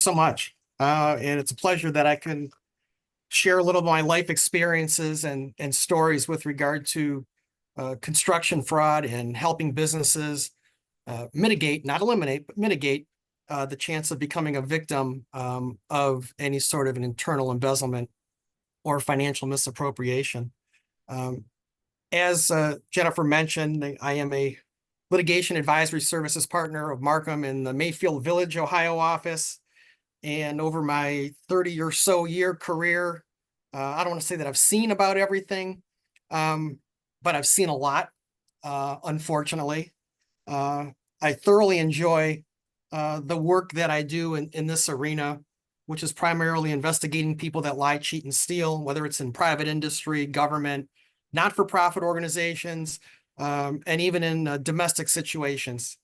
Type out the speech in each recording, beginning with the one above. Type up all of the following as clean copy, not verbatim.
So much. And it's a pleasure that I can share a little of my life experiences and stories with regard to construction fraud and helping businesses mitigate, not eliminate, but mitigate the chance of becoming a victim of any sort of an internal embezzlement or financial misappropriation. Um, as Jennifer mentioned, I am a litigation advisory services partner of Marcum in the Mayfield Village, Ohio office. And over my 30 or so year career, I don't want to say that I've seen about everything, but I've seen a lot, unfortunately. I thoroughly enjoy the work that I do in this arena, which is primarily investigating people that lie, cheat, and steal, whether it's in private industry, government, not-for-profit organizations, and even in domestic situations.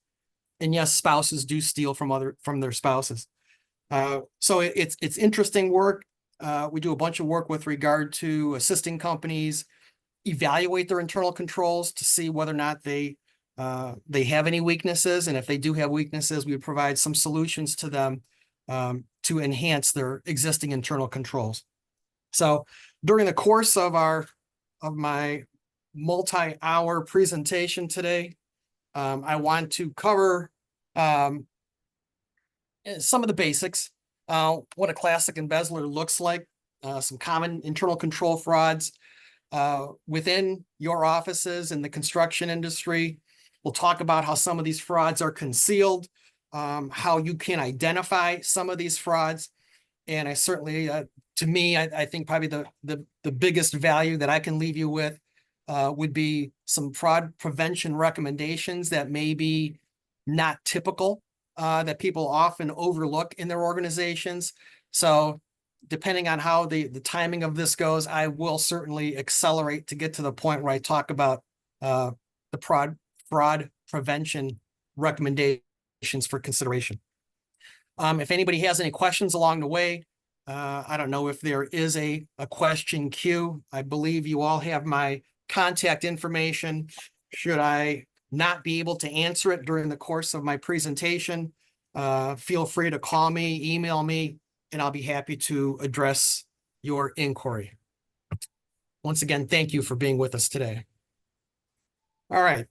And yes, spouses do steal from their spouses. So it's interesting work. We do a bunch of work with regard to assisting companies evaluate their internal controls to see whether or not they have any weaknesses, and if they do have weaknesses, we would provide some solutions to them to enhance their existing internal controls. So during the course of my multi-hour presentation today, I want to cover some of the basics, what a classic embezzler looks like, some common internal control frauds within your offices in the construction industry. We'll talk about how some of these frauds are concealed, how you can identify some of these frauds. And I certainly, to me, I think probably the biggest value that I can leave you with would be some fraud prevention recommendations that may be not typical, that people often overlook in their organizations. So depending on how the timing of this goes, I will certainly accelerate to get to the point where I talk about the fraud prevention recommendations for consideration. If anybody has any questions along the way, I don't know if there is a question queue. I believe you all have my contact information. Should I not be able to answer it during the course of my presentation, feel free to call me, email me, and I'll be happy to address your inquiry. Once again, thank you for being with us today. All right.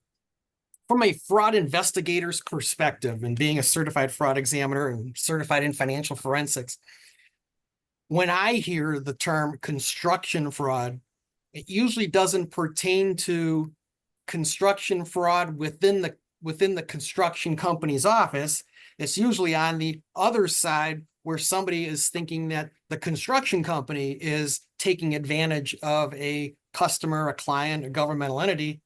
From a fraud investigator's perspective and being a certified fraud examiner and certified in financial forensics, when I hear the term construction fraud, it usually doesn't pertain to construction fraud within the construction company's office. It's usually on the other side where somebody is thinking that the construction company is taking advantage of a customer, a client, a governmental entity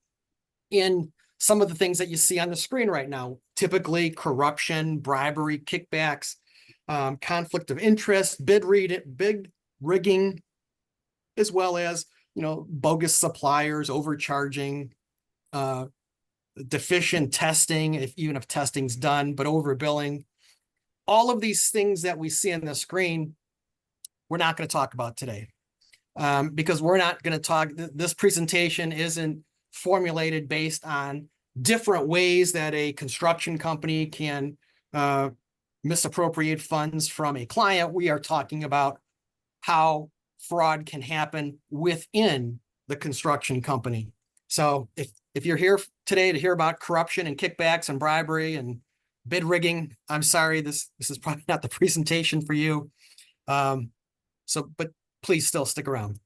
in some of the things that you see on the screen right now, typically corruption, bribery, kickbacks, conflict of interest, bid rigging, as well as, bogus suppliers, overcharging, deficient testing, even if testing's done, but overbilling. All of these things that we see on the screen, we're not going to talk about today, because we're not going to talk. This presentation isn't formulated based on different ways that a construction company can misappropriate funds from a client. We are talking about how fraud can happen within the construction company. So if you're here today to hear about corruption and kickbacks and bribery and bid rigging, I'm sorry, this is probably not the presentation for you. But please still stick around.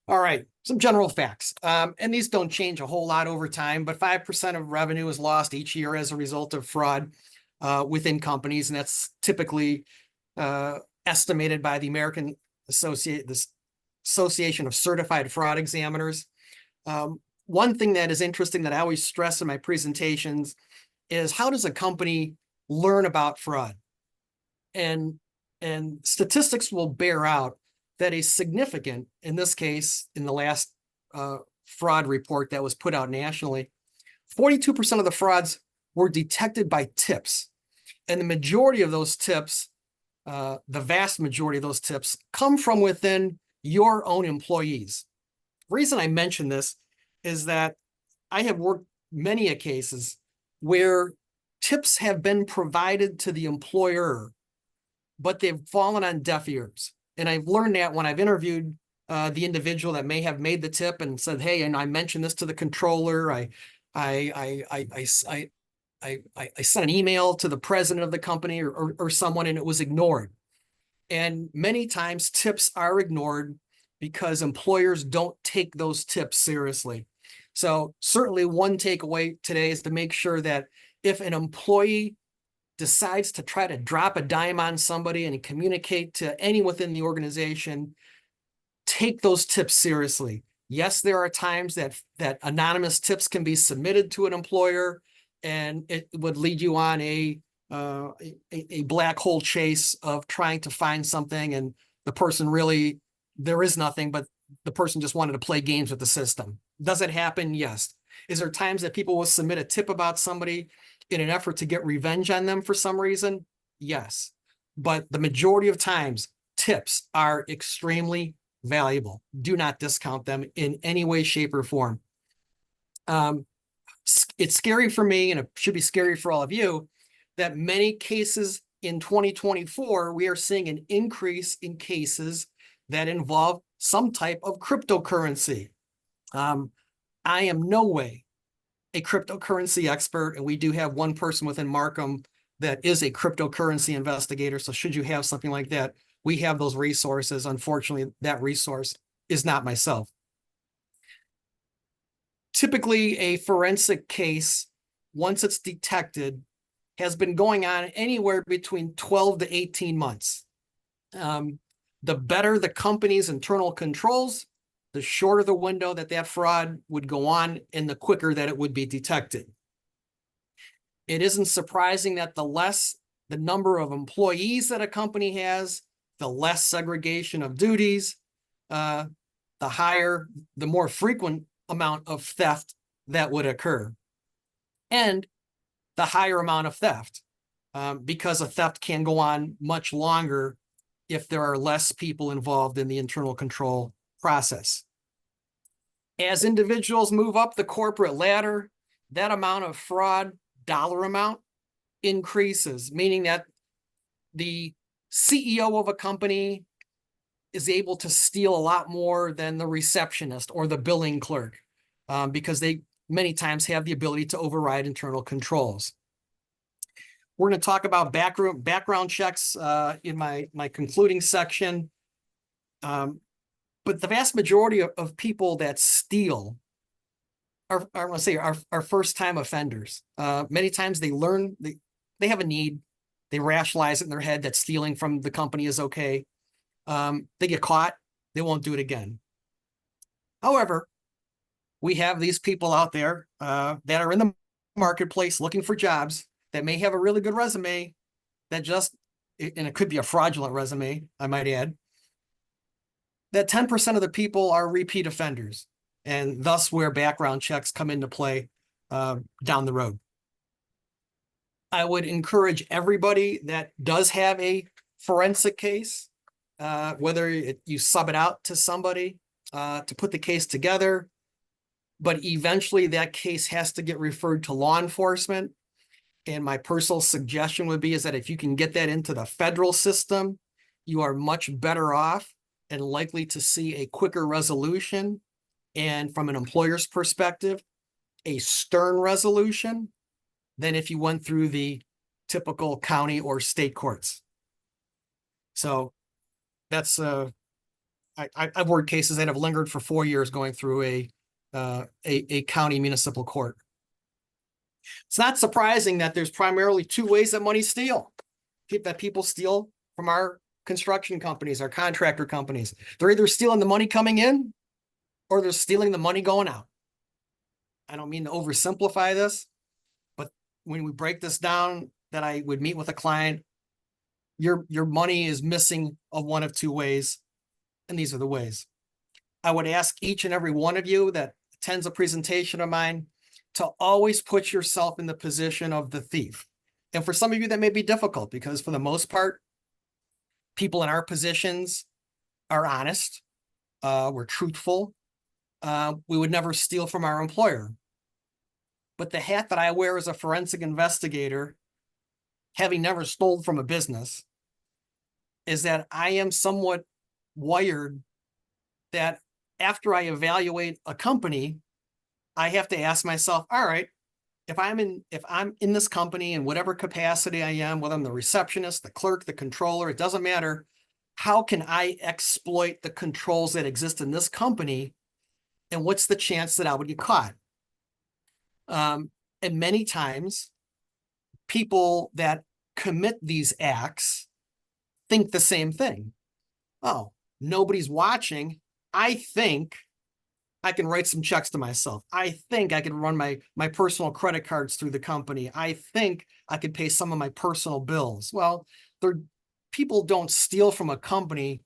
All right, some general facts. And these don't change a whole lot over time, but 5% of revenue is lost each year as a result of fraud within companies. And that's typically estimated by the American Association of Certified Fraud Examiners. One thing that is interesting that I always stress in my presentations is, how does a company learn about fraud? And statistics will bear out that a significant, in this case, in the last fraud report that was put out nationally, 42% of the frauds were detected by tips. And the majority of those tips, the vast majority of those tips, come from within your own employees. The reason I mention this is that I have worked many cases where tips have been provided to the employer but they've fallen on deaf ears. And I've learned that when I've interviewed the individual that may have made the tip and said, "Hey, and I mentioned this to the controller. I sent an email to the president of the company or someone, and it was ignored." And many times tips are ignored because employers don't take those tips seriously. So certainly one takeaway today is to make sure that if an employee decides to try to drop a dime on somebody and communicate to any within the organization, take those tips seriously. Yes, there are times that anonymous tips can be submitted to an employer, and it would lead you on a black hole chase of trying to find something, and the person really, there is nothing, but the person just wanted to play games with the system. Does it happen? Yes. Is there times that people will submit a tip about somebody in an effort to get revenge on them for some reason? Yes. But the majority of times, tips are extremely valuable. Do not discount them in any way, shape, or form. It's scary for me, and it should be scary for all of you, that many cases in 2024, we are seeing an increase in cases that involve some type of cryptocurrency. I am no way a cryptocurrency expert, and we do have one person within Marcum that is a cryptocurrency investigator. So should you have something like that, we have those resources. Unfortunately, that resource is not myself. Typically, a forensic case, once it's detected, has been going on anywhere between 12 to 18 months. The better the company's internal controls, the shorter the window that fraud would go on, and the quicker that it would be detected. It isn't surprising that the less the number of employees that a company has, the less segregation of duties, the higher, the more frequent amount of theft that would occur, and the higher amount of theft, because a theft can go on much longer if there are less people involved in the internal control process. As individuals move up the corporate ladder, that amount of fraud dollar amount increases, meaning that the CEO of a company is able to steal a lot more than the receptionist or the billing clerk, because they many times have the ability to override internal controls. We're going to talk about background checks in my concluding section. But the vast majority of people that steal are first-time offenders. Many times they learn, they have a need, they rationalize it in their head that stealing from the company is okay. They get caught, they won't do it again. However, we have these people out there that are in the marketplace looking for jobs that may have a really good resume that and it could be a fraudulent resume, I might add, that 10% of the people are repeat offenders, and thus where background checks come into play down the road. I would encourage everybody that does have a forensic case, whether you sub it out to somebody to put the case together, but eventually that case has to get referred to law enforcement. And my personal suggestion would be is that if you can get that into the federal system, you are much better off and likely to see a quicker resolution. And from an employer's perspective, a stern resolution than if you went through the typical county or state courts. So that's I've worked cases that have lingered for 4 years going through a county municipal court. It's not surprising that there's primarily two ways that money steal. That people steal from our construction companies, our contractor companies. They're either stealing the money coming in or they're stealing the money going out. I don't mean to oversimplify this, but when we break this down, that I would meet with a client, your money is missing of one of two ways, and these are the ways. I would ask each and every one of you that attends a presentation of mine to always put yourself in the position of the thief. And for some of you, that may be difficult because for the most part, people in our positions are honest. We're truthful. We would never steal from our employer. But the hat that I wear as a forensic investigator, having never stolen from a business, is that I am somewhat wired that after I evaluate a company, I have to ask myself, all right, if I'm in this company in whatever capacity I am, whether I'm the receptionist, the clerk, the controller, it doesn't matter. How can I exploit the controls that exist in this company? And what's the chance that I would get caught? And many times people that commit these acts think the same thing. Oh, nobody's watching. I think I can write some checks to myself. I think I can run my personal credit cards through the company. I think I could pay some of my personal bills. Well, people don't steal from a company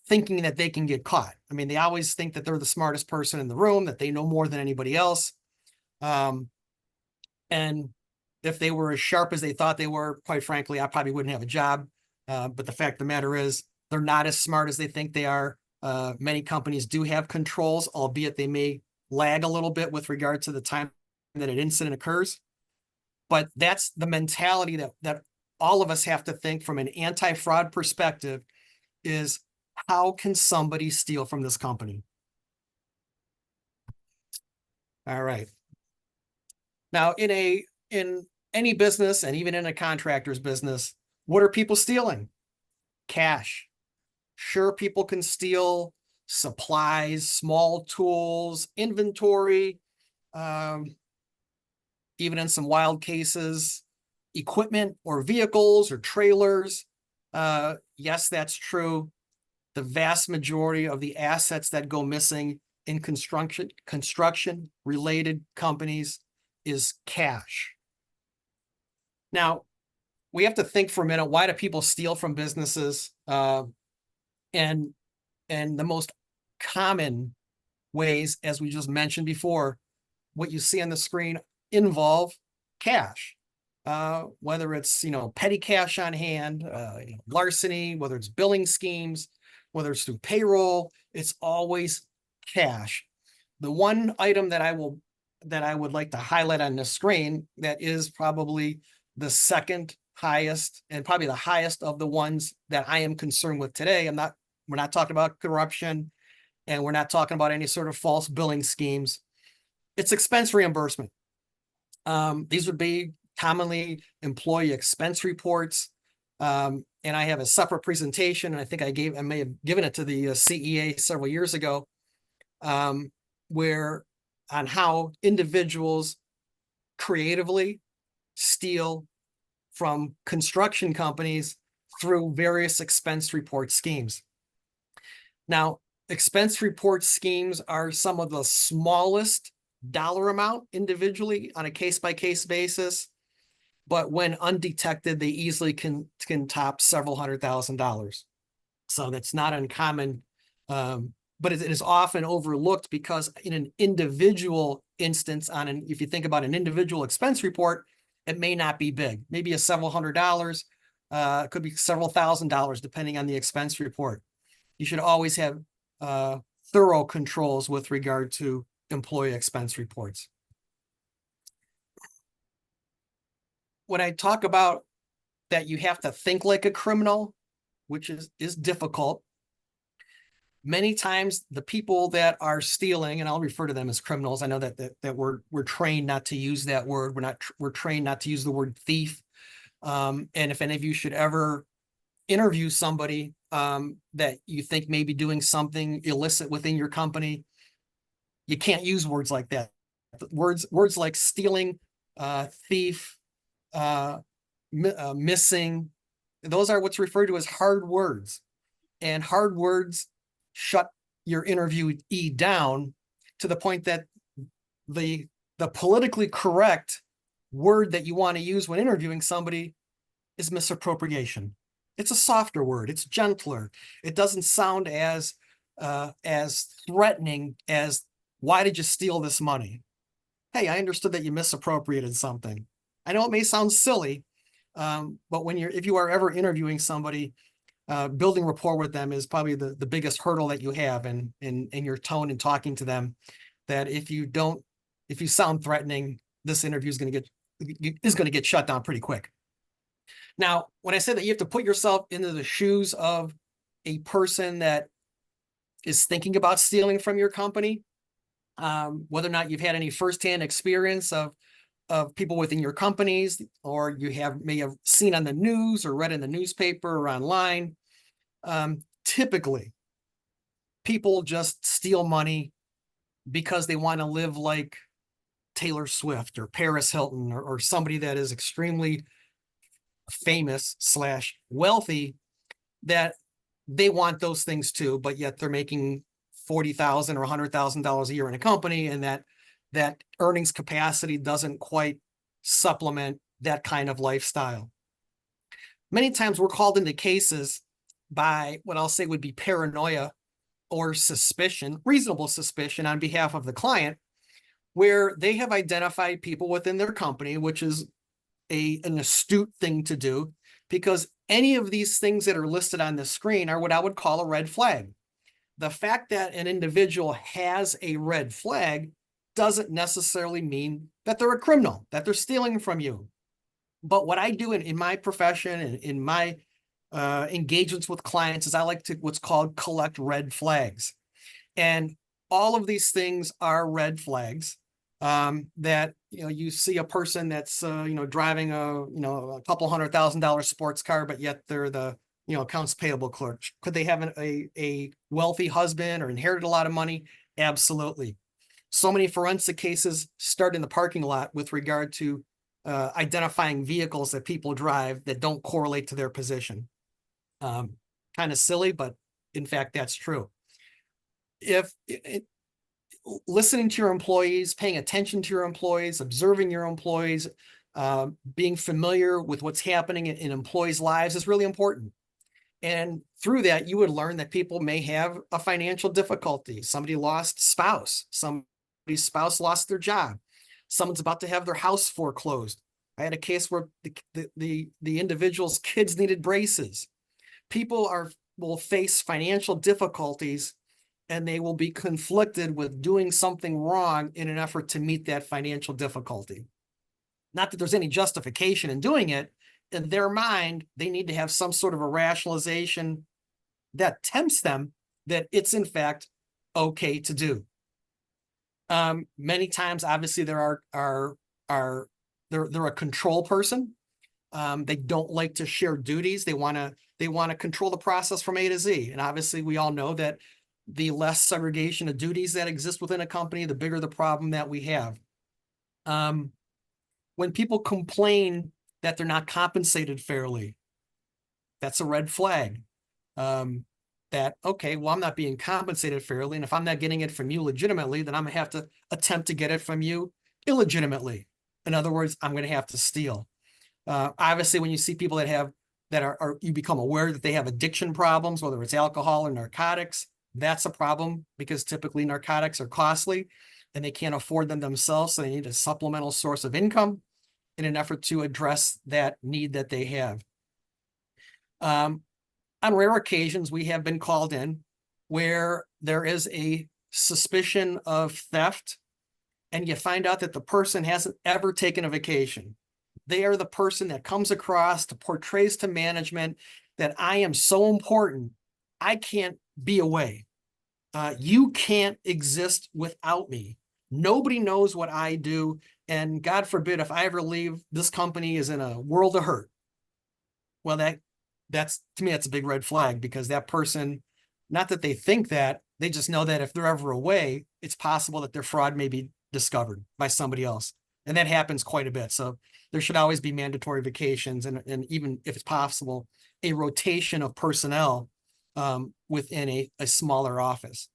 thinking that they can get caught. I mean, they always think that they're the smartest person in the room, that they know more than anybody else. And if they were as sharp as they thought they were, quite frankly, I probably wouldn't have a job. But the fact of the matter is, they're not as smart as they think they are. Many companies do have controls, albeit they may lag a little bit with regard to the time that an incident occurs. But that's the mentality that all of us have to think from an anti-fraud perspective is, how can somebody steal from this company? All right. Now, in any business, and even in a contractor's business, what are people stealing? Cash. Sure, people can steal supplies, small tools, inventory, even in some wild cases, equipment or vehicles or trailers. Yes, that's true. The vast majority of the assets that go missing in construction related companies is cash. Now, we have to think for a minute, why do people steal from businesses? And the most common ways, as we just mentioned before, what you see on the screen involve cash. Whether it's, petty cash on hand, larceny, whether it's billing schemes, whether it's through payroll, it's always cash. The one item that I would like to highlight on the screen that is probably the second highest and probably the highest of the ones that I am concerned with today. We're not talking about corruption, and we're not talking about any sort of false billing schemes. It's expense reimbursement. These would be commonly employee expense reports. And I have a separate presentation, and I think I may have given it to the CEA several years ago, where on how individuals creatively steal from construction companies through various expense report schemes. Now, expense report schemes are some of the smallest dollar amount individually on a case-by-case basis, but when undetected, they easily can top several $100,000. So that's not uncommon, but it is often overlooked because in an individual instance, if you think about an individual expense report, it may not be big. Maybe a several $100s, it could be several $1,000s, depending on the expense report. You should always have thorough controls with regard to employee expense reports. When I talk about that you have to think like a criminal, which is difficult, many times the people that are stealing, and I'll refer to them as criminals. I know that we're trained not to use that word. We're trained not to use the word thief. And if any of you should ever interview somebody that you think may be doing something illicit within your company, you can't use words like that. Words like stealing, thief, missing, those are what's referred to as hard words. And hard words shut your interviewee down to the point that the politically correct word that you want to use when interviewing somebody is misappropriation. It's a softer word. It's gentler. It doesn't sound as threatening as, why did you steal this money? Hey, I understood that you misappropriated something. I know it may sound silly, but if you are ever interviewing somebody, building rapport with them is probably the biggest hurdle that you have in your tone and talking to them. That if you sound threatening, this interview is going to get shut down pretty quick. Now, when I say that you have to put yourself into the shoes of a person that is thinking about stealing from your company, whether or not you've had any firsthand experience of people within your companies, or you may have seen on the news or read in the newspaper or online, typically people just steal money because they want to live like Taylor Swift or Paris Hilton, or somebody that is extremely famous slash wealthy, that they want those things too, but yet they're making $40,000 or $100,000 a year in a company, and that earnings capacity doesn't quite supplement that kind of lifestyle. Many times we're called into cases by what I'll say would be paranoia or suspicion, reasonable suspicion on behalf of the client, where they have identified people within their company, which is an astute thing to do, because any of these things that are listed on the screen are what I would call a red flag. The fact that an individual has a red flag doesn't necessarily mean that they're a criminal, that they're stealing from you. But what I do in my profession and in my engagements with clients is I like to what's called collect red flags. And all of these things are red flags, that, you see a person that's, driving a couple $100,000 sports car, but yet they're the, accounts payable clerk. Could they have a wealthy husband or inherited a lot of money? Absolutely. So many forensic cases start in the parking lot with regard to identifying vehicles that people drive that don't correlate to their position. Kind of silly, but in fact, that's true. If listening to your employees, paying attention to your employees, observing your employees, being familiar with what's happening in employees' lives is really important. And through that, you would learn that people may have a financial difficulty. Somebody lost spouse. Somebody's spouse lost their job. Someone's about to have their house foreclosed. I had a case where the individual's kids needed braces. People will face financial difficulties, and they will be conflicted with doing something wrong in an effort to meet that financial difficulty. Not that there's any justification in doing it. In their mind, they need to have some sort of a rationalization that tempts them that it's in fact okay to do. Many times, obviously, they're a control person. They don't like to share duties. They want to control the process from A to Z. And obviously, we all know that the less segregation of duties that exist within a company, the bigger the problem that we have. When people complain that they're not compensated fairly, that's a red flag. That, okay, well, I'm not being compensated fairly, and if I'm not getting it from you legitimately, then I'm gonna have to attempt to get it from you illegitimately. In other words, I'm gonna have to steal. Obviously, when you see people that you become aware that they have addiction problems, whether it's alcohol or narcotics, that's a problem, because typically narcotics are costly and they can't afford them themselves. So they need a supplemental source of income in an effort to address that need that they have. On rare occasions, we have been called in where there is a suspicion of theft, and you find out that the person hasn't ever taken a vacation. They are the person that comes across to portrays to management that I am so important, I can't be away. You can't exist without me. Nobody knows what I do. And God forbid, if I ever leave, this company is in a world of hurt. Well, that's to me, that's a big red flag, because that person, not that they think that, they just know that if they're ever away, it's possible that their fraud may be discovered by somebody else. And that happens quite a bit. So there should always be mandatory vacations, and even if it's possible, a rotation of personnel within a smaller office.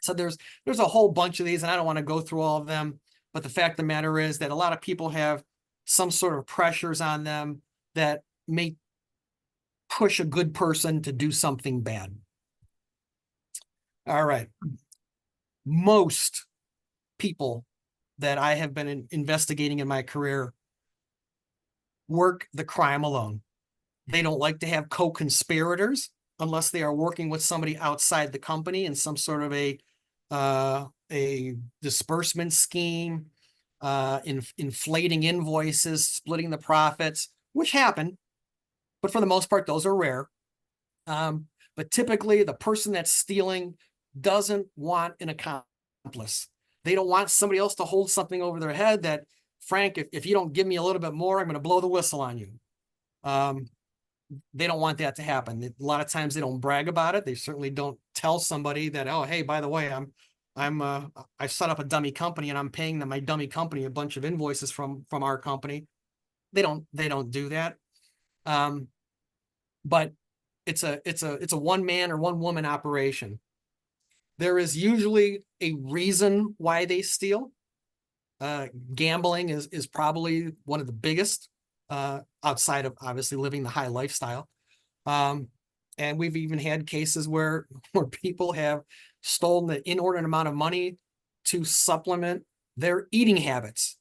So there's a whole bunch of these, and I don't want to go through all of them. But the fact of the matter is that a lot of people have some sort of pressures on them that may push a good person to do something bad. All right. Most people that I have been investigating in my career work the crime alone. They don't like to have co-conspirators unless they are working with somebody outside the company in some sort of a disbursement scheme, inflating invoices, splitting the profits, which happen. but for the most part, those are rare. But typically the person that's stealing doesn't want an accomplice. They don't want somebody else to hold something over their head that, Frank, if you don't give me a little bit more, I'm going to blow the whistle on you. They don't want that to happen. A lot of times they don't brag about it. They certainly don't tell somebody that, oh, hey, by the way, I've set up a dummy company and I'm paying my dummy company a bunch of invoices from our company. They don't do that. But it's a one man or one woman operation. There is usually a reason why they steal. Gambling is probably one of the biggest, outside of obviously living the high lifestyle. And we've even had cases where people have stolen the inordinate amount of money to supplement their eating habits.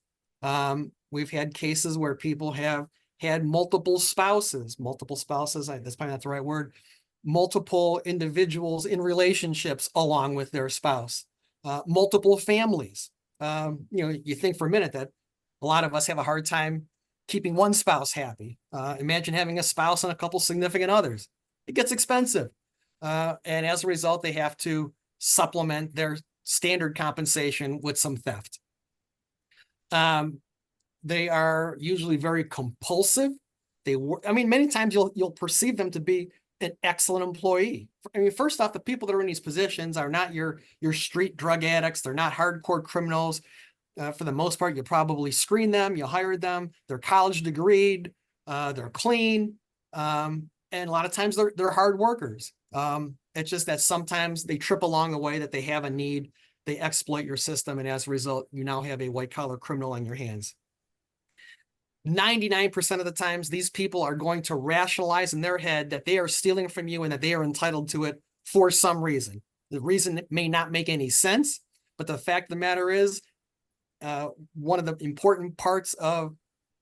We've had cases where people have had multiple spouses, that's probably not the right word, multiple individuals in relationships along with their spouse, multiple families. You think for a minute that a lot of us have a hard time keeping one spouse happy. Imagine having a spouse and a couple significant others. It gets expensive. And as a result, they have to supplement their standard compensation with some theft. They are usually very compulsive. Many times you'll perceive them to be an excellent employee. First off, the people that are in these positions are not your street drug addicts. They're not hardcore criminals. For the most part, you probably screen them, you hired them, they're college degreed, they're clean, and a lot of times they're hard workers. It's just that sometimes they trip along the way, that they have a need, they exploit your system, and as a result, you now have a white-collar criminal on your hands. 99% of the times, these people are going to rationalize in their head that they are stealing from you and that they are entitled to it for some reason. The reason may not make any sense, but the fact of the matter is, one of the important parts of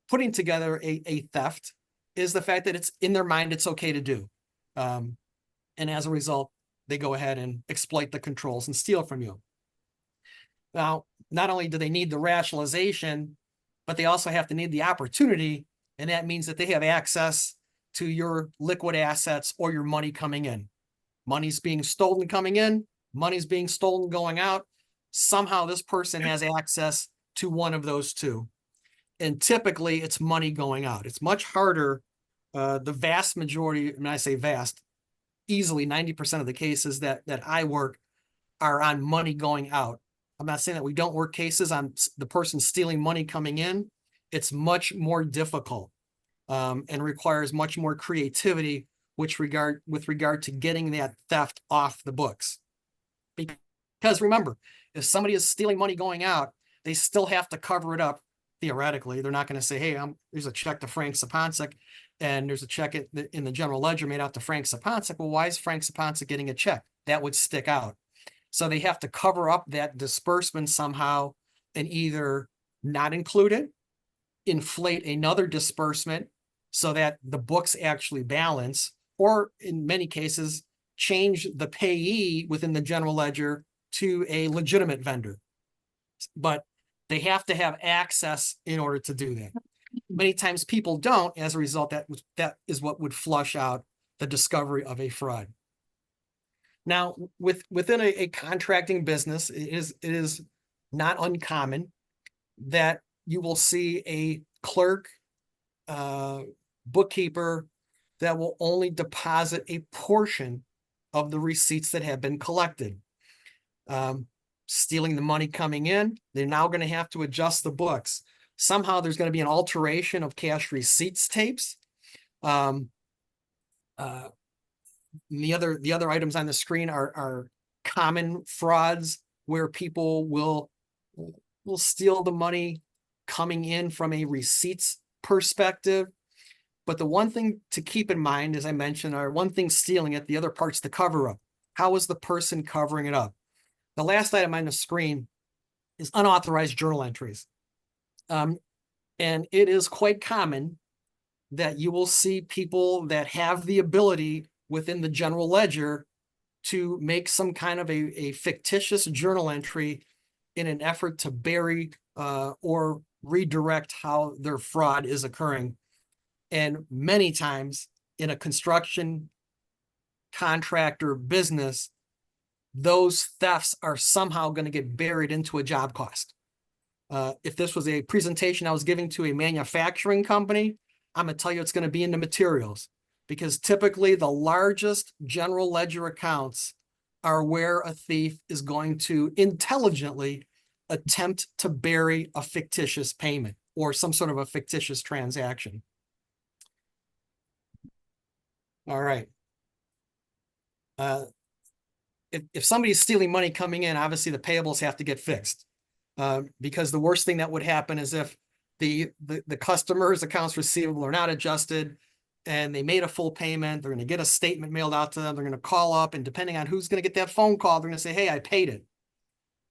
putting together a theft is the fact that it's in their mind, it's okay to do. And as a result, they go ahead and exploit the controls and steal from you. Now, not only do they need the rationalization, but they also have to need the opportunity. And that means that they have access to your liquid assets or your money coming in. Money's being stolen coming in, money's being stolen going out. Somehow this person has access to one of those two. And typically it's money going out. It's much harder. The vast majority, when I say vast, easily 90% of the cases that I work are on money going out. I'm not saying that we don't work cases on the person stealing money coming in. It's much more difficult, and requires much more creativity with regard to getting that theft off the books. Because remember, if somebody is stealing money going out, they still have to cover it up. Theoretically, they're not going to say, hey, there's a check to Frank Suponcic and there's a check in the general ledger made out to Frank Suponcic. Well, why is Frank Suponcic getting a check? That would stick out. So they have to cover up that disbursement somehow and either not include it, inflate another disbursement so that the books actually balance, or in many cases, change the payee within the general ledger to a legitimate vendor. But they have to have access in order to do that. Many times people don't. As a result, that is what would flush out the discovery of a fraud. Now, within a contracting business, it is not uncommon that you will see a clerk, bookkeeper that will only deposit a portion of the receipts that have been collected. Stealing the money coming in, they're now going to have to adjust the books. Somehow there's going to be an alteration of cash receipts tapes. The other items on the screen are common frauds where people will steal the money coming in from a receipts perspective. But the one thing to keep in mind, as I mentioned, are one thing stealing it, the other part's the cover up. How is the person covering it up? The last item on the screen is unauthorized journal entries. And it is quite common that you will see people that have the ability within the general ledger to make some kind of a fictitious journal entry in an effort to bury or redirect how their fraud is occurring. And many times in a construction contractor business, those thefts are somehow going to get buried into a job cost. If this was a presentation I was giving to a manufacturing company, I'm going to tell you it's going to be in the materials, because typically the largest general ledger accounts are where a thief is going to intelligently attempt to bury a fictitious payment or some sort of a fictitious transaction. All right. If somebody's stealing money coming in, obviously the payables have to get fixed. Because the worst thing that would happen is if the customer's accounts receivable are not adjusted and they made a full payment, they're going to get a statement mailed out to them. They're going to call up, and depending on who's going to get that phone call, they're going to say, hey, I paid it.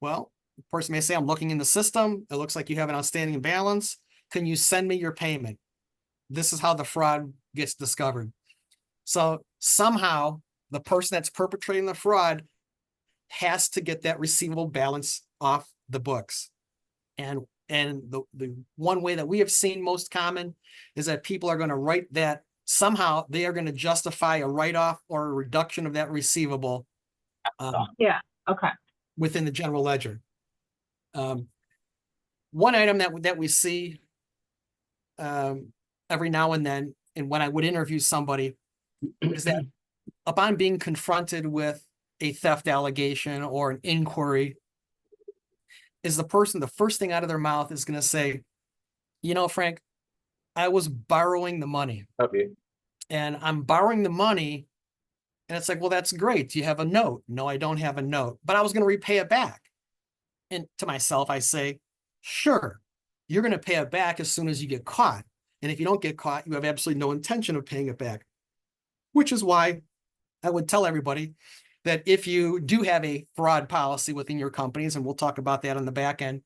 Well, the person may say, I'm looking in the system. It looks like you have an outstanding balance. Can you send me your payment? This is how the fraud gets discovered. So somehow the person that's perpetrating the fraud has to get that receivable balance off the books. And the one way that we have seen most common is that people are going to write that, somehow they are going to justify a write-off or a reduction of that receivable. Yeah. Okay. Within the general ledger. One item that we see every now and then, and when I would interview somebody, is that upon being confronted with a theft allegation or an inquiry, is the first thing out of their mouth is going to say, you know, Frank, I was borrowing the money. Okay. And I'm borrowing the money. And it's like, well, that's great. Do you have a note? No, I don't have a note, but I was going to repay it back. And to myself, I say, sure, you're going to pay it back as soon as you get caught. And if you don't get caught, you have absolutely no intention of paying it back, which is why I would tell everybody that if you do have a fraud policy within your companies, and we'll talk about that on the back end,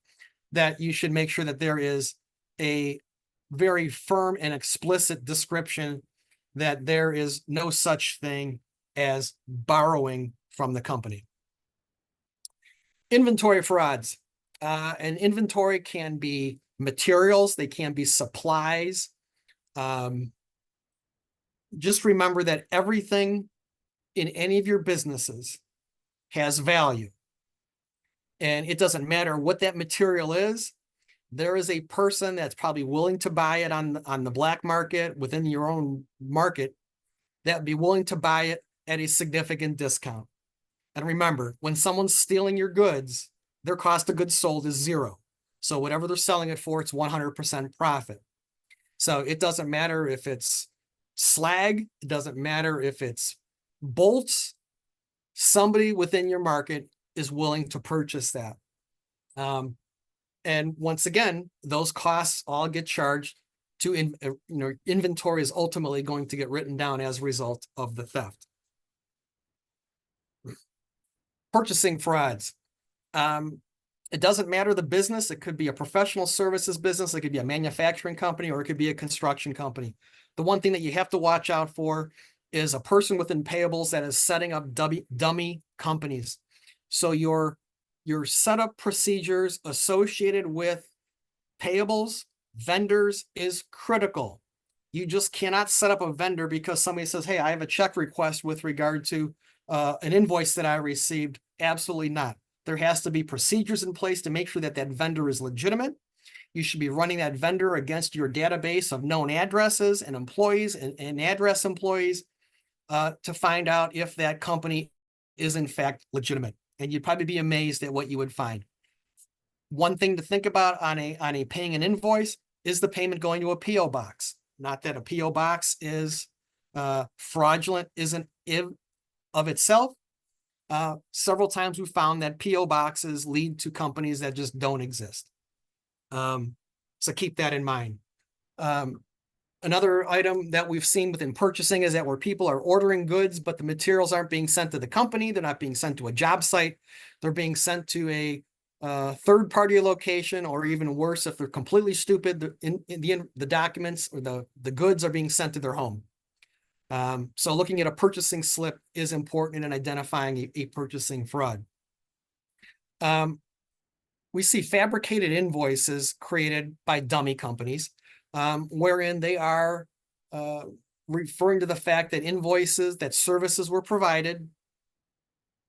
that you should make sure that there is a very firm and explicit description that there is no such thing as borrowing from the company. Inventory frauds. And inventory can be materials, they can be supplies. Just remember that everything in any of your businesses has value. And it doesn't matter what that material is. There is a person that's probably willing to buy it on the black market within your own market that would be willing to buy it at a significant discount. And remember, when someone's stealing your goods, their cost of goods sold is zero. So whatever they're selling it for, it's 100% profit. So it doesn't matter if it's slag, it doesn't matter if it's bolts, somebody within your market is willing to purchase that. And once again, those costs all get charged to, inventory is ultimately going to get written down as a result of the theft. Purchasing frauds. It doesn't matter the business. It could be a professional services business. It could be a manufacturing company, or it could be a construction company. The one thing that you have to watch out for is a person within payables that is setting up dummy companies. So your setup procedures associated with payables, vendors is critical. You just cannot set up a vendor because somebody says, hey, I have a check request with regard to an invoice that I received. Absolutely not. There has to be procedures in place to make sure that that vendor is legitimate. You should be running that vendor against your database of known addresses and employees and address employees to find out if that company is in fact legitimate. And you'd probably be amazed at what you would find. One thing to think about on a paying an invoice is the payment going to a PO box. Not that a PO box is fraudulent, isn't of itself. Several times we found that PO boxes lead to companies that just don't exist. So keep that in mind. Another item that we've seen within purchasing is that where people are ordering goods, but the materials aren't being sent to the company. They're not being sent to a job site. They're being sent to a third-party location, or even worse, if they're completely stupid, the documents or the goods are being sent to their home. So looking at a purchasing slip is important in identifying a purchasing fraud. We see fabricated invoices created by dummy companies, wherein they are referring to the fact that invoices, that services were provided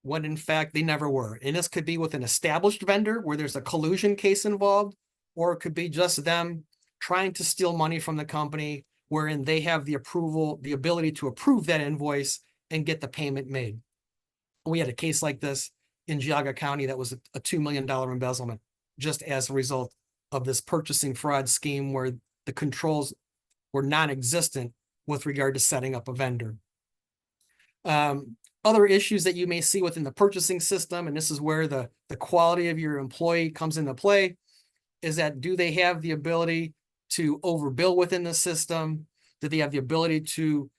when in fact they never were. And this could be with an established vendor where there's a collusion case involved, or it could be just them trying to steal money from the company wherein they have the approval, the ability to approve that invoice and get the payment made. We had a case like this in Geauga County that was a $2 million embezzlement, just as a result of this purchasing fraud scheme where the controls were non-existent with regard to setting up a vendor. Other issues that you may see within the purchasing system, and this is where the quality of your employee comes into play, is that do they have the ability to overbill within the system? Do they have the ability to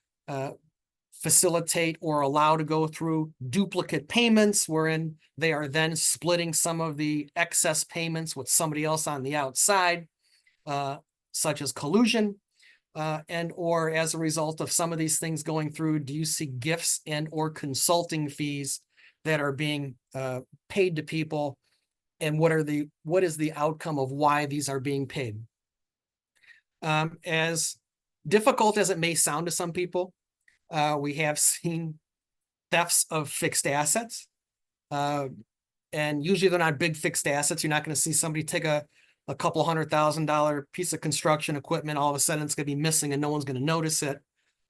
facilitate or allow to go through duplicate payments wherein they are then splitting some of the excess payments with somebody else on the outside, such as collusion? And or as a result of some of these things going through, do you see gifts and or consulting fees that are being paid to people? And what is the outcome of why these are being paid? As difficult as it may sound to some people, we have seen thefts of fixed assets. And usually they're not big fixed assets. You're not going to see somebody take a couple $100,000 piece of construction equipment, all of a sudden it's going to be missing and no one's going to notice it.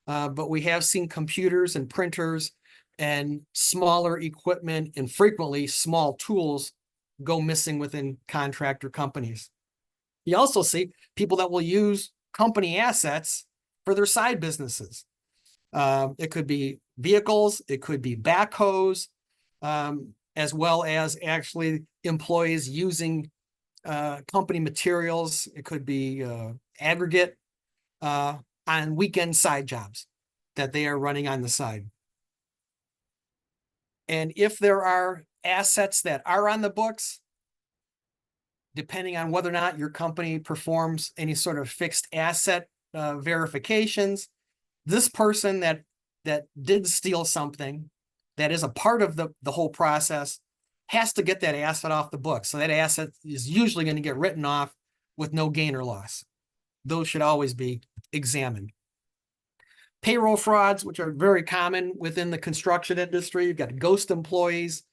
But we have seen computers and printers and smaller equipment and frequently small tools go missing within contractor companies. You also see people that will use company assets for their side businesses. It could be vehicles, it could be backhoes, as well as actually employees using company materials. It could be aggregate on weekend side jobs that they are running on the side. And if there are assets that are on the books, depending on whether or not your company performs any sort of fixed asset verifications, this person that did steal something that is a part of the whole process has to get that asset off the books. So that asset is usually going to get written off with no gain or loss. Those should always be examined. Payroll frauds, which are very common within the construction industry. You've got ghost employees,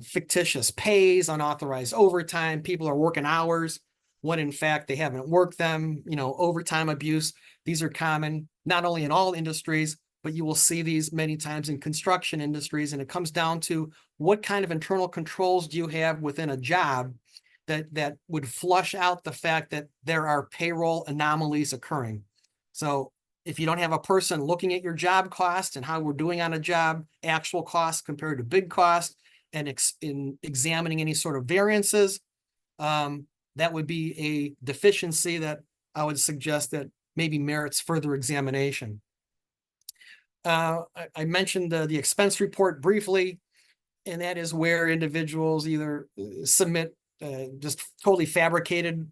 fictitious pays, unauthorized overtime. People are working hours when in fact they haven't worked them, overtime abuse. These are common, not only in all industries, but you will see these many times in construction industries. And it comes down to what kind of internal controls do you have within a job that would flush out the fact that there are payroll anomalies occurring. So if you don't have a person looking at your job cost and how we're doing on a job, actual cost compared to big cost, and in examining any sort of variances, that would be a deficiency that I would suggest that maybe merits further examination. I mentioned the expense report briefly, and that is where individuals either submit just totally fabricated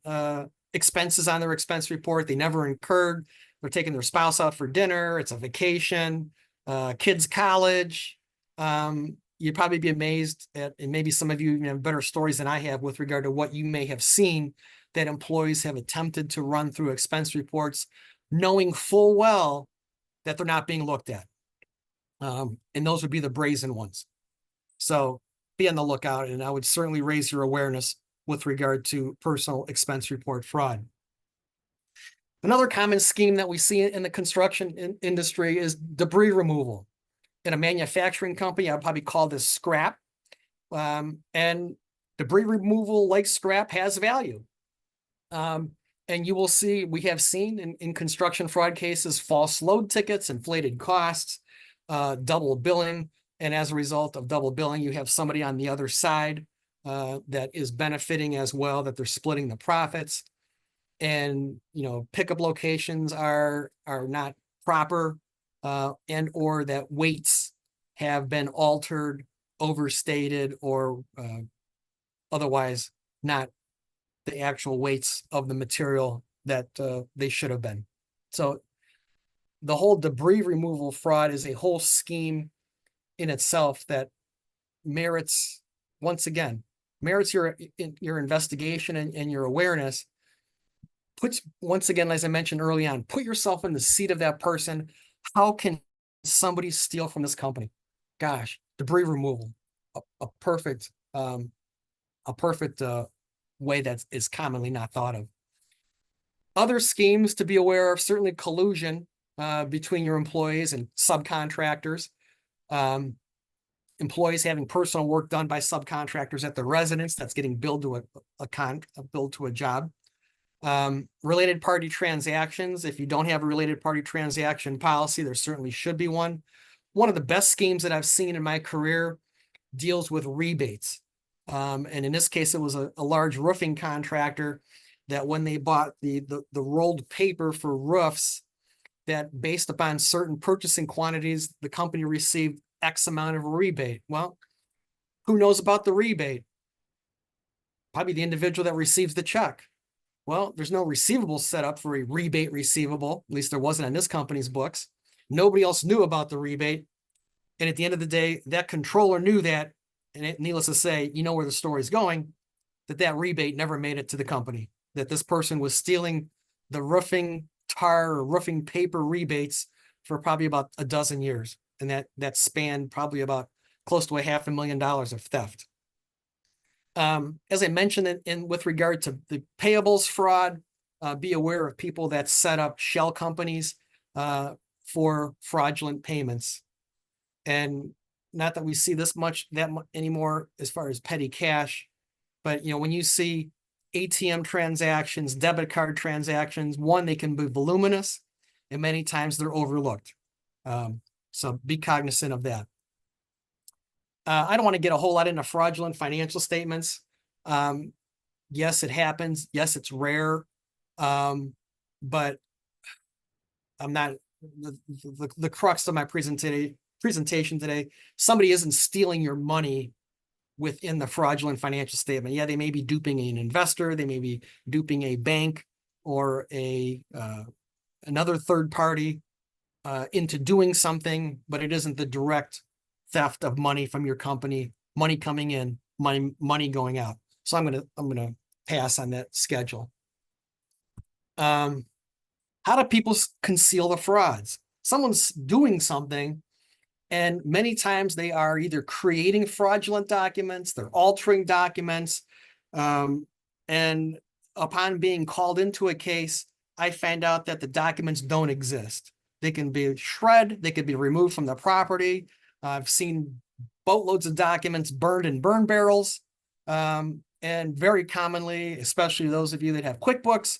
expenses on their expense report. They never incurred. They're taking their spouse out for dinner. It's a vacation, kids' college. You'd probably be amazed at, and maybe some of you have better stories than I have with regard to what you may have seen that employees have attempted to run through expense reports, knowing full well that they're not being looked at. And those would be the brazen ones. So be on the lookout, and I would certainly raise your awareness with regard to personal expense report fraud. Another common scheme that we see in the construction industry is debris removal. In a manufacturing company, I'd probably call this scrap. And debris removal, like scrap, has value. And you will see, we have seen in construction fraud cases, false load tickets, inflated costs, double billing. And as a result of double billing, you have somebody on the other side that is benefiting as well, that they're splitting the profits. And, pickup locations are not proper, and or that weights have been altered, overstated, or otherwise not the actual weights of the material that they should have been. So the whole debris removal fraud is a whole scheme in itself that merits, once again, merits your investigation and your awareness. once again, as I mentioned early on, put yourself in the seat of that person. How can somebody steal from this company? Gosh, debris removal, a perfect way that is commonly not thought of. Other schemes to be aware of, certainly collusion between your employees and subcontractors. Employees having personal work done by subcontractors at their residence that's getting billed to a job. Related party transactions. If you don't have a related party transaction policy, there certainly should be one. One of the best schemes that I've seen in my career deals with rebates. And in this case, it was a large roofing contractor that when they bought the rolled paper for roofs, that based upon certain purchasing quantities, the company received X amount of a rebate. Well, who knows about the rebate? Probably the individual that receives the check. Well, there's no receivable set up for a rebate receivable. At least there wasn't on this company's books. Nobody else knew about the rebate. And at the end of the day, that controller knew that, and needless to say, you know where the story's going, that rebate never made it to the company, that this person was stealing the roofing tar or roofing paper rebates for probably about a dozen years. And that spanned probably about close to $500,000 of theft. As I mentioned with regard to the payables fraud, be aware of people that set up shell companies for fraudulent payments. And not that we see that much anymore as far as petty cash, but when you see ATM transactions, debit card transactions, one, they can be voluminous, and many times they're overlooked. So be cognizant of that. I don't want to get a whole lot into fraudulent financial statements. Yes, it happens. Yes, it's rare. But I'm not the crux of my presentation today. Somebody isn't stealing your money within the fraudulent financial statement. Yeah, they may be duping an investor, they may be duping a bank or another third party into doing something, but it isn't the direct theft of money from your company, money coming in, money going out. So I'm gonna pass on that schedule. How do people conceal the frauds? Someone's doing something, and many times they are either creating fraudulent documents, they're altering documents, and upon being called into a case, I find out that the documents don't exist. They can be shredded, they could be removed from the property. I've seen boatloads of documents burned in burn barrels. And very commonly, especially those of you that have QuickBooks,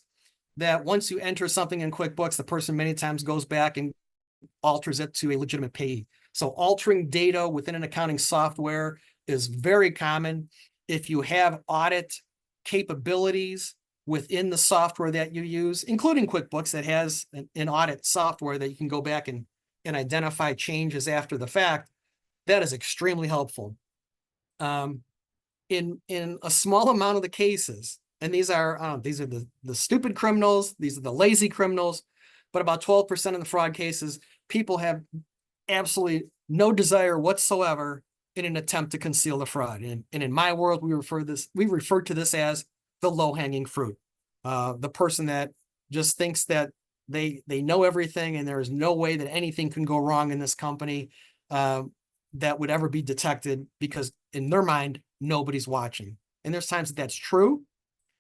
that once you enter something in QuickBooks, the person many times goes back and alters it to a legitimate payee. So altering data within an accounting software is very common. If you have audit capabilities within the software that you use, including QuickBooks that has an audit software that you can go back and identify changes after the fact, that is extremely helpful. In a small amount of the cases, and these are the stupid criminals, these are the lazy criminals, but about 12% of the fraud cases, people have absolutely no desire whatsoever in an attempt to conceal the fraud. And in my world, we refer to this as the low-hanging fruit. The person that just thinks that they know everything and there is no way that anything can go wrong in this company that would ever be detected, because in their mind, nobody's watching. And there's times that that's true,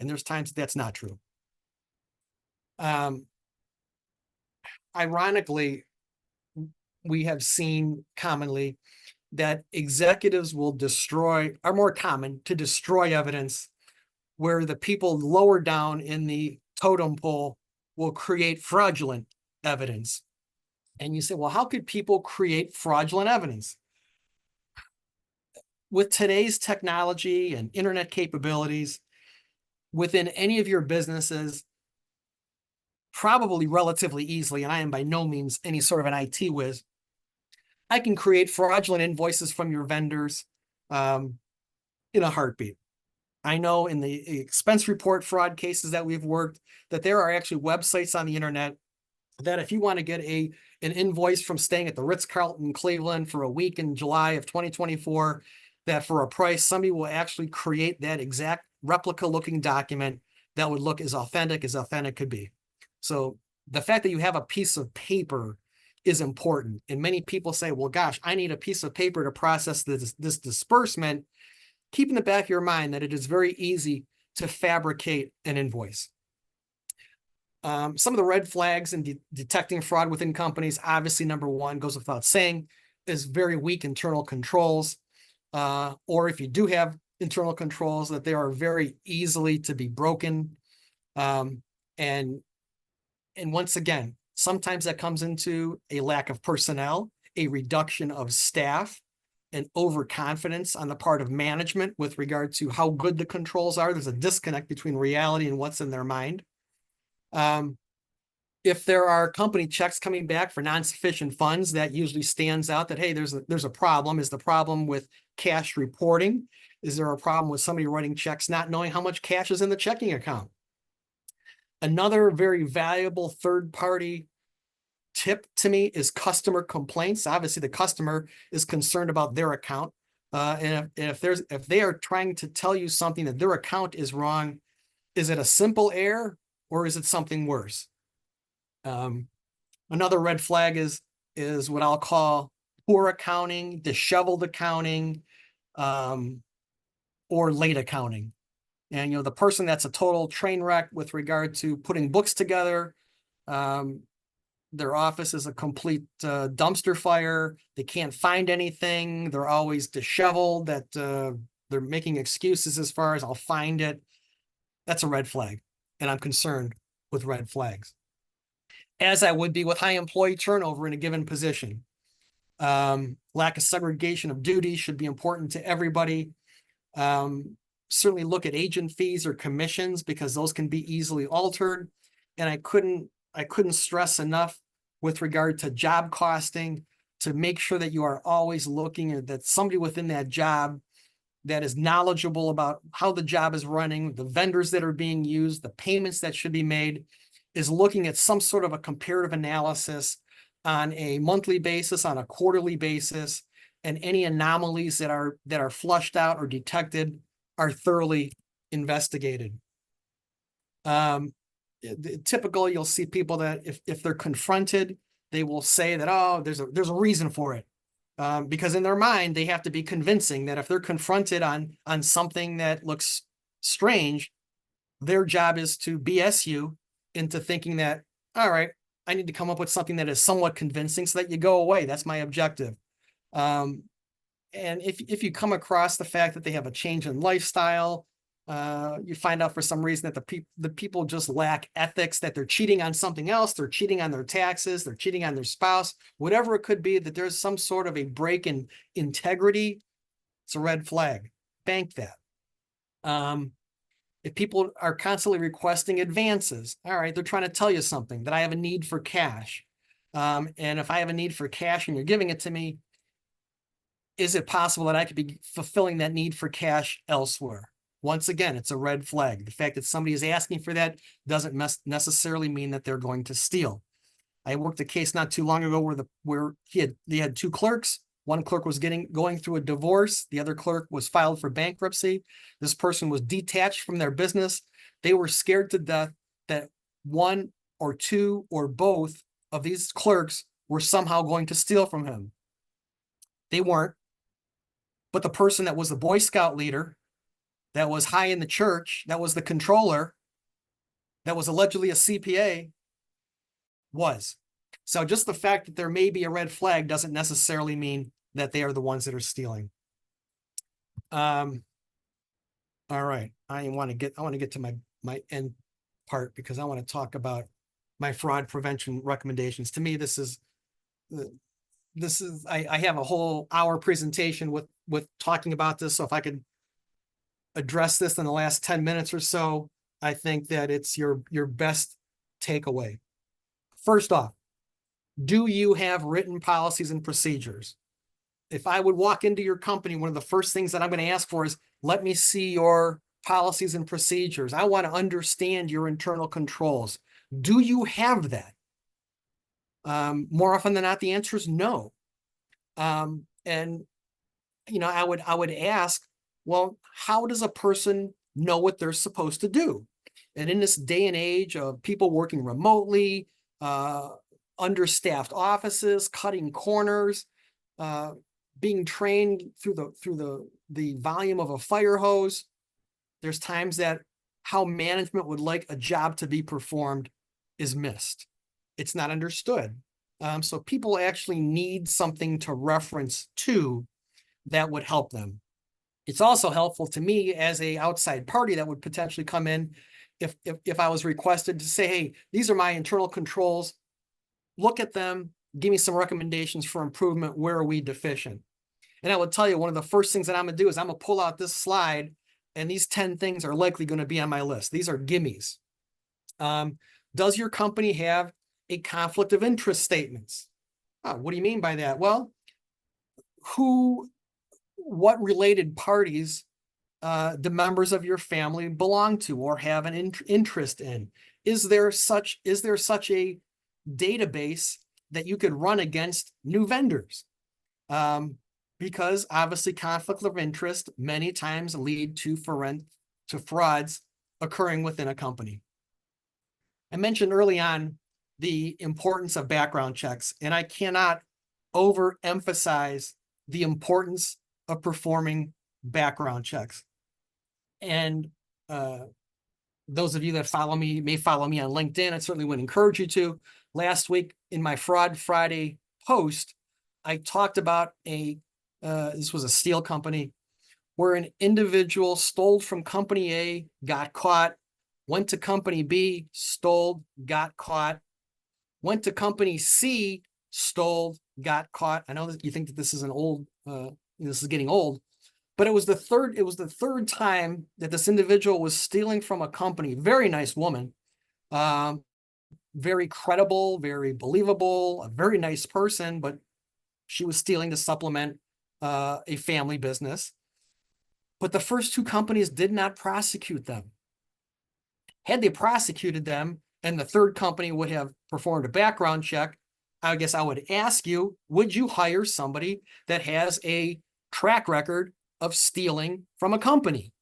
and there's times that that's not true. Ironically, we have seen commonly that executives are more common to destroy evidence, where the people lower down in the totem pole will create fraudulent evidence. And you say, well, how could people create fraudulent evidence? With today's technology and internet capabilities, within any of your businesses, probably relatively easily, and I am by no means any sort of an IT whiz, I can create fraudulent invoices from your vendors in a heartbeat. I know in the expense report fraud cases that we've worked, that there are actually websites on the internet that if you want to get an invoice from staying at the Ritz-Carlton Cleveland for a week in July of 2024, that for a price, somebody will actually create that exact replica looking document that would look as authentic could be. So the fact that you have a piece of paper is important. And many people say, well, gosh, I need a piece of paper to process this disbursement. Keep in the back of your mind that it is very easy to fabricate an invoice. Some of the red flags in detecting fraud within companies, obviously, number one, goes without saying, is very weak internal controls. Or if you do have internal controls, that they are very easily to be broken. And once again, sometimes that comes into a lack of personnel, a reduction of staff, and overconfidence on the part of management with regard to how good the controls are. There's a disconnect between reality and what's in their mind. If there are company checks coming back for non-sufficient funds, that usually stands out that, hey, there's a problem. Is the problem with cash reporting? Is there a problem with somebody writing checks not knowing how much cash is in the checking account? Another very valuable third-party tip to me is customer complaints. Obviously, the customer is concerned about their account. And if they are trying to tell you something that their account is wrong, is it a simple error or is it something worse? Another red flag is what I'll call poor accounting, disheveled accounting, or late accounting. And, the person that's a total train wreck with regard to putting books together, their office is a complete dumpster fire. They can't find anything. They're always disheveled, that they're making excuses as far as I'll find it. That's a red flag. And I'm concerned with red flags, as I would be with high employee turnover in a given position. Lack of segregation of duties should be important to everybody. Certainly look at agent fees or commissions, because those can be easily altered. And I couldn't stress enough with regard to job costing, to make sure that you are always looking at that somebody within that job that is knowledgeable about how the job is running, the vendors that are being used, the payments that should be made, is looking at some sort of a comparative analysis on a monthly basis, on a quarterly basis, and any anomalies that are flushed out or detected are thoroughly investigated. Typical, you'll see people that if they're confronted, they will say that, oh, there's a reason for it. Because in their mind, they have to be convincing that if they're confronted on something that looks strange, their job is to BS you into thinking that, all right, I need to come up with something that is somewhat convincing so that you go away. That's my objective. And if you come across the fact that they have a change in lifestyle, you find out for some reason that the people just lack ethics, that they're cheating on something else, they're cheating on their taxes, they're cheating on their spouse, whatever it could be, that there's some sort of a break in integrity, it's a red flag. Bank that. If people are constantly requesting advances, all right, they're trying to tell you something, that I have a need for cash. And if I have a need for cash and you're giving it to me, is it possible that I could be fulfilling that need for cash elsewhere? Once again, it's a red flag. The fact that somebody is asking for that doesn't necessarily mean that they're going to steal. I worked a case not too long ago where they had two clerks. One clerk was going through a divorce. The other clerk was filed for bankruptcy. This person was detached from their business. They were scared to death that one or two or both of these clerks were somehow going to steal from him. They weren't. But the person that was the Boy Scout leader, that was high in the church, that was the controller, that was allegedly a CPA, was. So just the fact that there may be a red flag doesn't necessarily mean that they are the ones that are stealing. All right, I want to get to my end part, because I want to talk about my fraud prevention recommendations. To me, I have a whole hour presentation with talking about this. So if I could address this in the last 10 minutes or so, I think that it's your best takeaway. First off, do you have written policies and procedures? If I would walk into your company, one of the first things that I'm going to ask for is, let me see your policies and procedures. I want to understand your internal controls. Do you have that? More often than not, the answer is no. And I would ask, well, how does a person know what they're supposed to do? And in this day and age of people working remotely, understaffed offices, cutting corners, being trained through the volume of a fire hose, there's times that how management would like a job to be performed is missed. It's not understood. So people actually need something to reference to that would help them. It's also helpful to me as a outside party that would potentially come in if I was requested to say, hey, these are my internal controls, look at them, give me some recommendations for improvement. Where are we deficient? And I would tell you, one of the first things that I'm going to do is I'm going to pull out this slide, and these 10 things are likely going to be on my list. These are gimmies. Does your company have a conflict of interest statements? Oh, what do you mean by that? Well, what related parties the members of your family belong to or have an interest in? Is there such a database that you could run against new vendors? Because obviously conflict of interest many times lead to frauds occurring within a company. I mentioned early on the importance of background checks, and I cannot overemphasize the importance of performing background checks. And those of you that follow me may follow me on LinkedIn. I certainly would encourage you to. Last week in my Fraud Friday post, I talked about this was a steel company where an individual stole from company A, got caught, went to company B, stole, got caught, went to company C, stole, got caught. I know that you think that this is this is getting old, but it was the third time that this individual was stealing from a company. Very nice woman, very credible, very believable, a very nice person, but she was stealing to supplement a family business. But the first two companies did not prosecute them. Had they prosecuted them and the third company would have performed a background check, I guess I would ask you, would you hire somebody that has a track record of stealing from a company?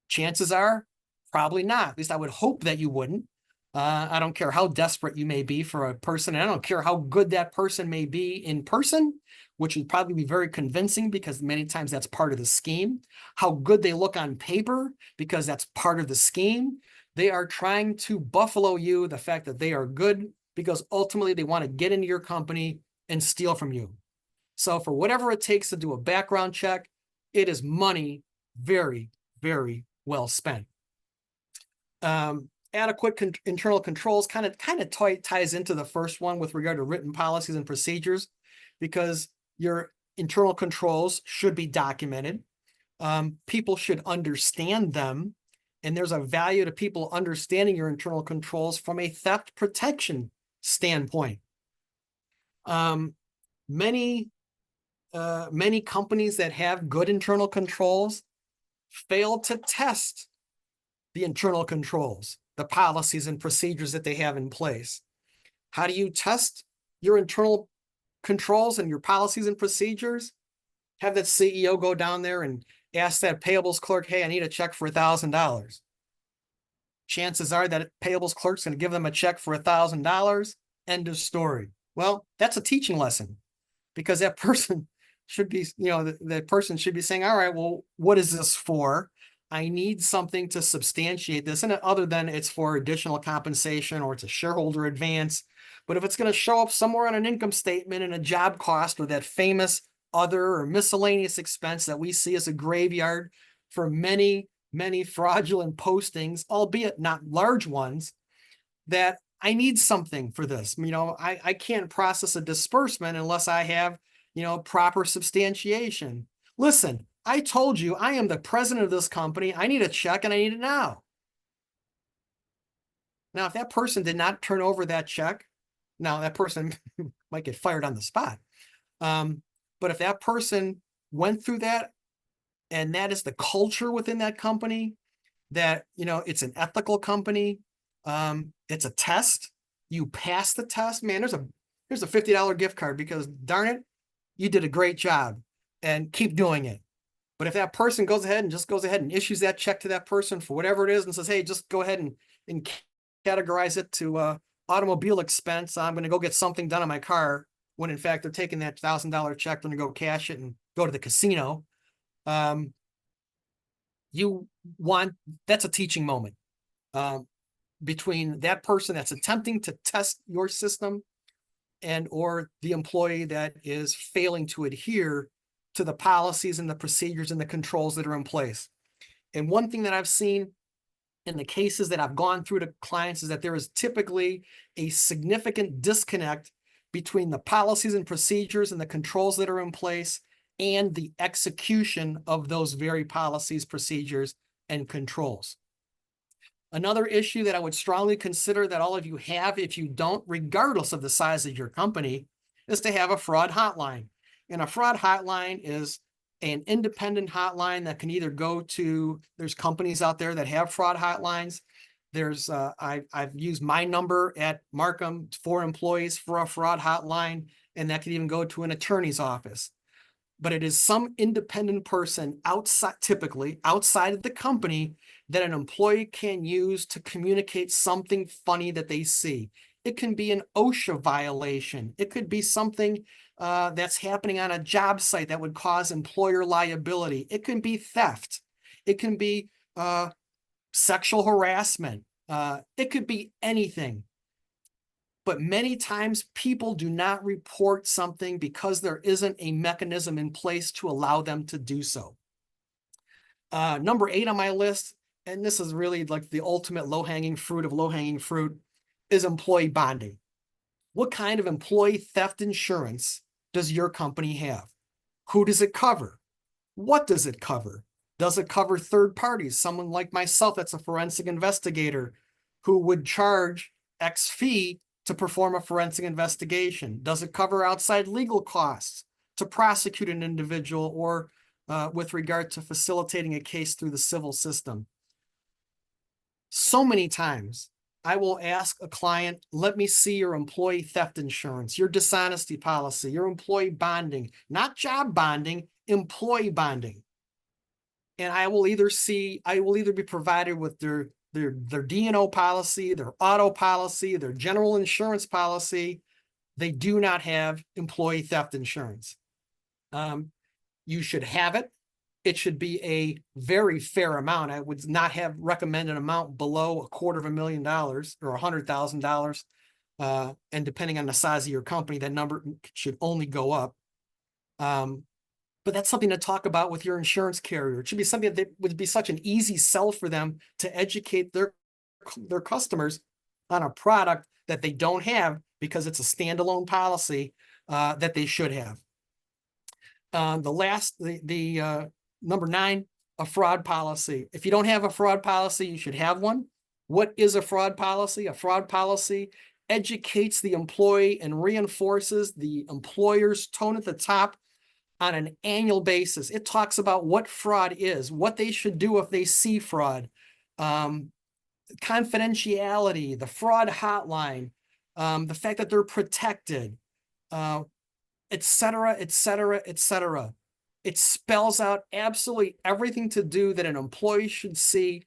Chances are probably not. At least I would hope that you wouldn't. I don't care how desperate you may be for a person, and I don't care how good that person may be in person, which would probably be very convincing because many times that's part of the scheme. How good they look on paper, because that's part of the scheme. They are trying to buffalo you, the fact that they are good, because ultimately they want to get into your company and steal from you. So for whatever it takes to do a background check, it is money very, very well spent. Adequate internal controls kind of ties into the first one with regard to written policies and procedures, because your internal controls should be documented. People should understand them, and there's a value to people understanding your internal controls from a theft protection standpoint. Many companies that have good internal controls fail to test the internal controls, the policies and procedures that they have in place. How do you test your internal controls and your policies and procedures? Have that CEO go down there and ask that payables clerk, hey, I need a check for $1,000. Chances are that payables clerk's going to give them a check for $1,000. End of story. Well, that's a teaching lesson, because that person should be, that person should be saying, all right, well, what is this for? I need something to substantiate this. And other than it's for additional compensation or it's a shareholder advance. But if it's going to show up somewhere on an income statement and a job cost, or that famous other or miscellaneous expense that we see as a graveyard for many, many fraudulent postings, albeit not large ones, that I need something for this. I can't process a disbursement unless I have, proper substantiation. Listen, I told you I am the president of this company. I need a check and I need it now. Now, if that person did not turn over that check, now that person might get fired on the spot. But if that person went through that, and that is the culture within that company, that, it's an ethical company, it's a test, you pass the test, man, there's a $50 gift card, because darn it, you did a great job and keep doing it. But if that person goes ahead and issues that check to that person for whatever it is and says, hey, just go ahead and categorize it to automobile expense. I'm going to go get something done on my car, when in fact they're taking that $1,000 check, going to go cash it and go to the casino. That's a teaching moment between that person that's attempting to test your system and or the employee that is failing to adhere to the policies and the procedures and the controls that are in place. And one thing that I've seen in the cases that I've gone through to clients is that there is typically a significant disconnect between the policies and procedures and the controls that are in place and the execution of those very policies, procedures, and controls. Another issue that I would strongly consider that all of you have, if you don't, regardless of the size of your company, is to have a fraud hotline. And a fraud hotline is an independent hotline that can either go to, there's companies out there that have fraud hotlines. There's, I've used my number at Marcum for employees for a fraud hotline, and that can even go to an attorney's office. But it is some independent person outside, typically outside of the company, that an employee can use to communicate something funny that they see. It can be an OSHA violation. It could be something that's happening on a job site that would cause employer liability. It can be theft. It can be sexual harassment. It could be anything. But many times people do not report something because there isn't a mechanism in place to allow them to do so. Number 8 on my list, and this is really like the ultimate low-hanging fruit of low-hanging fruit, is employee bonding. What kind of employee theft insurance does your company have? Who does it cover? What does it cover? Does it cover third parties? Someone like myself that's a forensic investigator who would charge X fee to perform a forensic investigation? Does it cover outside legal costs to prosecute an individual or with regard to facilitating a case through the civil system? So many times I will ask a client, let me see your employee theft insurance, your dishonesty policy, your employee bonding, not job bonding, employee bonding. And I will either be provided with their D&O policy, their auto policy, their general insurance policy. They do not have employee theft insurance. You should have it. It should be a very fair amount. I would not have recommended an amount below $250,000 or $100,000. And depending on the size of your company, that number should only go up. But that's something to talk about with your insurance carrier. It should be something that would be such an easy sell for them to educate their customers on a product that they don't have because it's a standalone policy that they should have. Number 9, a fraud policy. If you don't have a fraud policy, you should have one. What is a fraud policy? A fraud policy educates the employee and reinforces the employer's tone at the top on an annual basis. It talks about what fraud is, what they should do if they see fraud, confidentiality, the fraud hotline, the fact that they're protected, et cetera, et cetera, et cetera. It spells out absolutely everything to do that an employee should see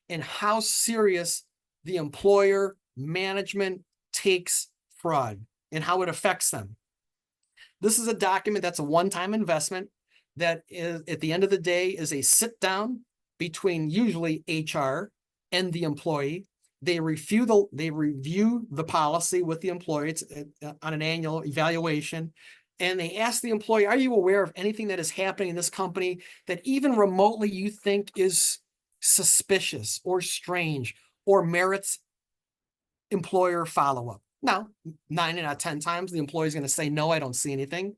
and how serious the employer management takes fraud and how it affects them. This is a document that's a one-time investment that is, at the end of the day, is a sit-down between usually HR and the employee. They review the policy with the employee. It's on an annual evaluation. And they ask the employee, are you aware of anything that is happening in this company that even remotely you think is suspicious or strange or merits employer follow-up? Now, 9 out of 10 times, the employee is going to say, no, I don't see anything.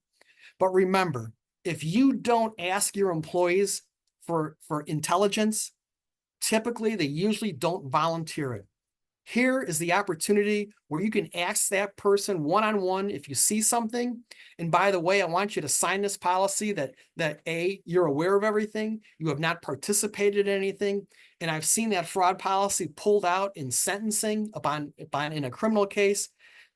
But remember, if you don't ask your employees for intelligence, typically they usually don't volunteer it. Here is the opportunity where you can ask that person one-on-one if you see something. And by the way, I want you to sign this policy that A, you're aware of everything, you have not participated in anything. And I've seen that fraud policy pulled out in sentencing in a criminal case,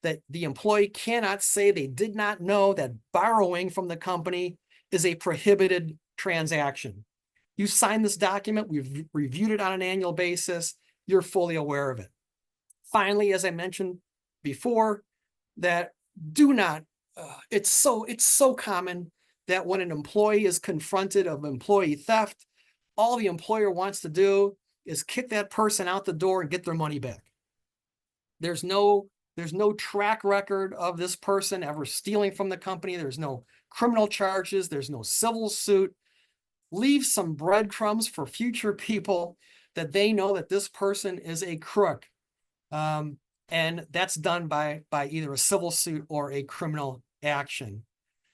that the employee cannot say they did not know that borrowing from the company is a prohibited transaction. You sign this document, we've reviewed it on an annual basis, you're fully aware of it. Finally, as I mentioned before, that do not, it's so common that when an employee is confronted of employee theft, all the employer wants to do is kick that person out the door and get their money back. There's no track record of this person ever stealing from the company. There's no criminal charges. There's no civil suit. Leave some breadcrumbs for future people that they know that this person is a crook. And that's done by either a civil suit or a criminal action.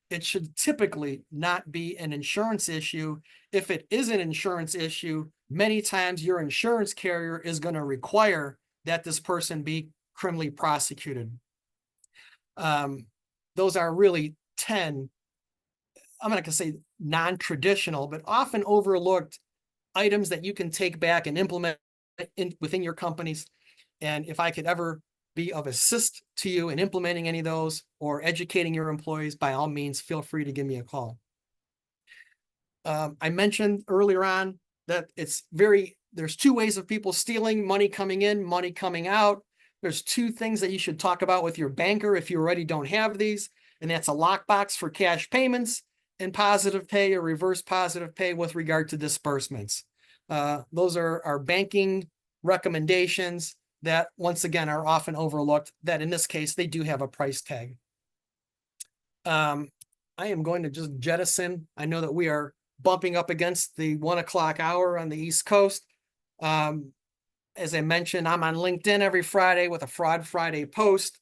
It should typically not be an insurance issue. If it is an insurance issue, many times your insurance carrier is going to require that this person be criminally prosecuted. Those are really 10, I'm not going to say non-traditional, but often overlooked items that you can take back and implement within your companies. And if I could ever be of assist to you in implementing any of those or educating your employees, by all means, feel free to give me a call. I mentioned earlier on that there's two ways of people stealing: money coming in, money coming out. There's two things that you should talk about with your banker if you already don't have these, and that's a lockbox for cash payments and positive pay or reverse positive pay with regard to disbursements. Those are our banking recommendations that, once again, are often overlooked, that in this case, they do have a price tag. I am going to just jettison. I know that we are bumping up against the 1 o'clock hour on the East Coast. As I mentioned, I'm on LinkedIn every Friday with a Fraud Friday post.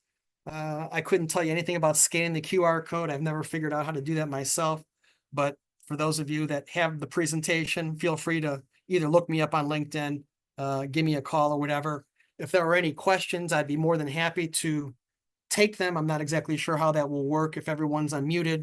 I couldn't tell you anything about scanning the QR code. I've never figured out how to do that myself. But for those of you that have the presentation, feel free to either look me up on LinkedIn, give me a call or whatever. If there are any questions, I'd be more than happy to take them. I'm not exactly sure how that will work if everyone's unmuted.